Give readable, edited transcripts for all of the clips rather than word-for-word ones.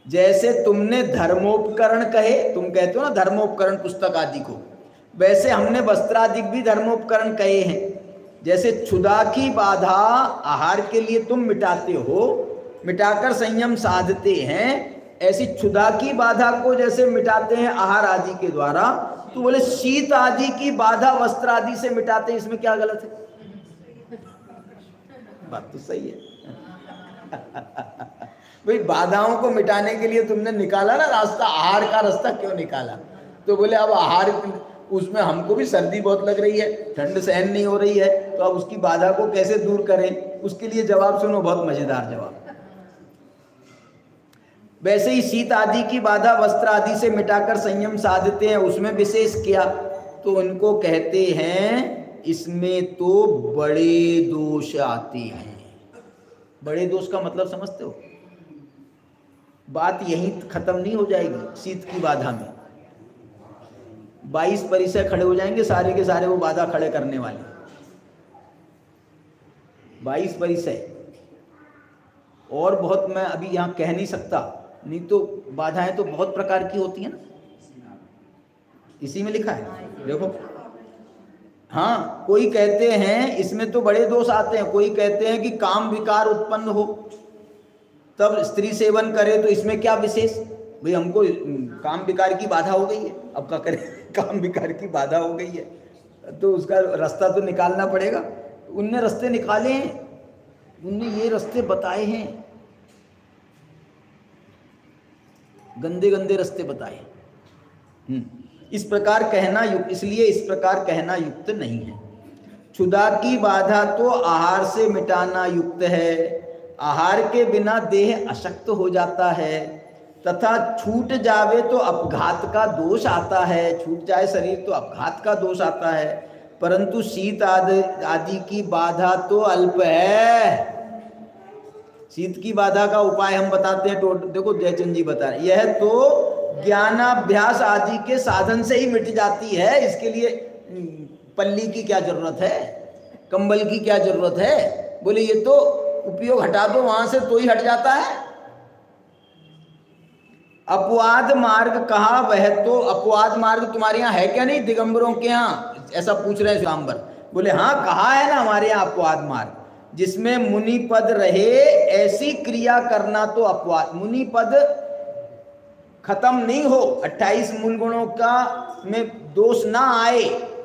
जैसे तुमने धर्मोपकरण कहे, तुम कहते हो ना धर्मोपकरण पुस्तक आदि को, वैसे हमने वस्त्रादि भी धर्मोपकरण कहे हैं। जैसे क्षुधा की बाधा आहार के लिए तुम मिटाते हो, मिटाकर संयम साधते हैं, ऐसी क्षुधा की बाधा को जैसे मिटाते हैं आहार आदि के द्वारा, तो बोले शीत आदि की बाधा वस्त्र आदि से मिटाते हैं, इसमें क्या गलत है? बात तो सही है। भाई बाधाओं को मिटाने के लिए तुमने निकाला ना रास्ता, आहार का रास्ता क्यों निकाला? तो बोले अब आहार, उसमें हमको भी सर्दी बहुत लग रही है, ठंड सहन नहीं हो रही है, तो अब उसकी बाधा को कैसे दूर करें? उसके लिए जवाब सुनो, बहुत मजेदार जवाब। वैसे ही शीत आदि की बाधा वस्त्र आदि से मिटाकर संयम साधते हैं, उसमें विशेष क्या? तो उनको कहते हैं इसमें तो बड़े दोष आते हैं। बड़े दोष का मतलब समझते हो? बात यहीं खत्म नहीं हो जाएगी। शीत की बाधा में 22 परिसर खड़े हो जाएंगे, सारे के सारे वो बाधा खड़े करने वाले 22 परिसर, और बहुत मैं अभी यहाँ कह नहीं सकता, नहीं तो बाधाएं तो बहुत प्रकार की होती हैं ना, इसी में लिखा है देखो। हाँ, कोई कहते हैं इसमें तो बड़े दोष आते हैं, कोई कहते हैं कि काम विकार उत्पन्न हो तब स्त्री सेवन करे, तो इसमें क्या विशेष? भाई हमको काम विकार की बाधा हो गई है, अब क्या करें? काम विकार की बाधा हो गई है तो उसका रास्ता तो निकालना पड़ेगा। उनने रास्ते निकाले हैं, उनने ये रास्ते बताए हैं, गंदे गंदे रास्ते बताए। इस प्रकार कहना युक्त, इसलिए इस प्रकार कहना युक्त नहीं है। क्षुधा की बाधा तो आहार से मिटाना युक्त है, आहार के बिना देह अशक्त हो जाता है, तथा छूट जावे तो अपघात का दोष आता है, छूट जाए शरीर तो अपघात का दोष आता है। परंतु शीत आदि की बाधा तो अल्प है। शीत की बाधा का उपाय हम बताते हैं, तो देखो जयचंद जी बता रहे, यह तो ज्ञानाभ्यास आदि के साधन से ही मिट जाती है, इसके लिए पल्ली की क्या जरूरत है, कंबल की क्या जरूरत है? बोले ये तो उपयोग हटा दो वहां से तो ही हट जाता है। अपवाद मार्ग कहा, वह तो अपवाद मार्ग तुम्हारे यहाँ है क्या? नहीं, दिगंबरों के यहाँ ऐसा पूछ रहे हैं श्यामबर। बोले हाँ, कहा है ना हमारे यहाँ अपवाद मार्ग, जिसमें मुनि पद रहे ऐसी क्रिया करना तो अपवाद। मुनि पद खत्म नहीं हो, 28 मूल गुणों का में दोष ना आए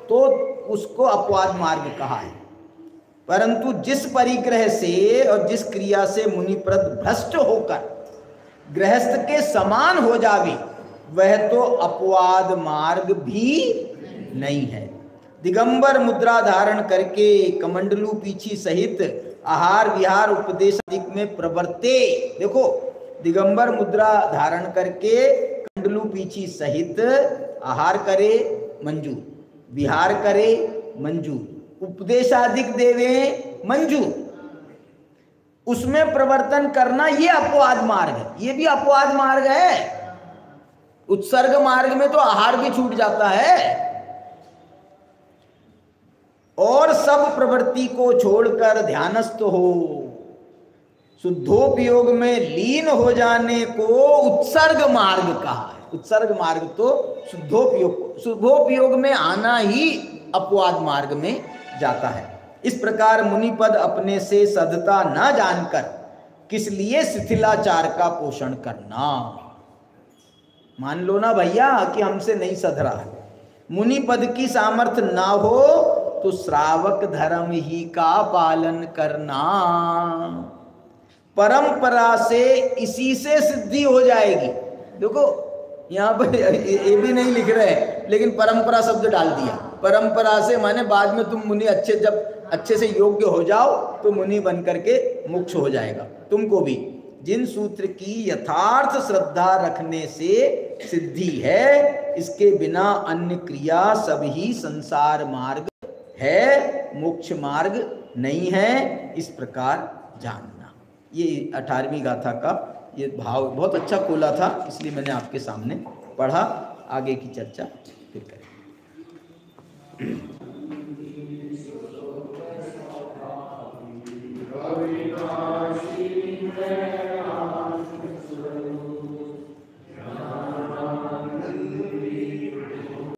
तो उसको अपवाद मार्ग कहा है। परंतु जिस परिग्रह से और जिस क्रिया से मुनिप्रद भ्रष्ट होकर गृहस्थ के समान हो जावे, वह तो अपवाद मार्ग भी नहीं है। दिगंबर मुद्रा धारण करके कमंडलू पीछी सहित आहार विहार उपदेश आदि में प्रवर्ते, देखो दिगंबर मुद्रा धारण करके कमंडलू पीछी सहित आहार करे मंजूर, विहार करे मंजूर, उपदेशादिक देवे मंजूर, उसमें प्रवर्तन करना ये अपवाद मार्ग है। ये भी अपवाद मार्ग है। उत्सर्ग मार्ग में तो आहार भी छूट जाता है, और सब प्रवृत्ति को छोड़कर ध्यानस्थ हो शुद्धोपयोग में लीन हो जाने को उत्सर्ग मार्ग कहा है। उत्सर्ग मार्ग तो शुद्धोपयोग में आना ही अपवाद मार्ग में जाता है। इस प्रकार मुनिपद अपने से सदता न जानकर किस लिए शिथिलाचार का पोषण करना। मान लो ना भैया कि हमसे नहीं सध रहा है, मुनिपद की सामर्थ्य ना हो तो श्रावक धर्म ही का पालन करना। परंपरा से इसी से सिद्धि हो जाएगी। देखो यहाँ पर ये भी नहीं लिख रहे हैं, लेकिन परंपरा शब्द डाल दिया। परंपरा से माने बाद में तुम मुनि जब अच्छे से योग्य हो जाओ तो मुनि बन करके मोक्ष हो जाएगा तुमको भी। जिन सूत्र की यथार्थ श्रद्धा रखने से सिद्धि है, इसके बिना अन्य क्रिया सब ही संसार मार्ग है, मोक्ष मार्ग नहीं है। इस प्रकार जानना। ये 18वीं गाथा का ये भाव बहुत अच्छा खोला था, इसलिए मैंने आपके सामने पढ़ा। आगे की चर्चा फिर करें।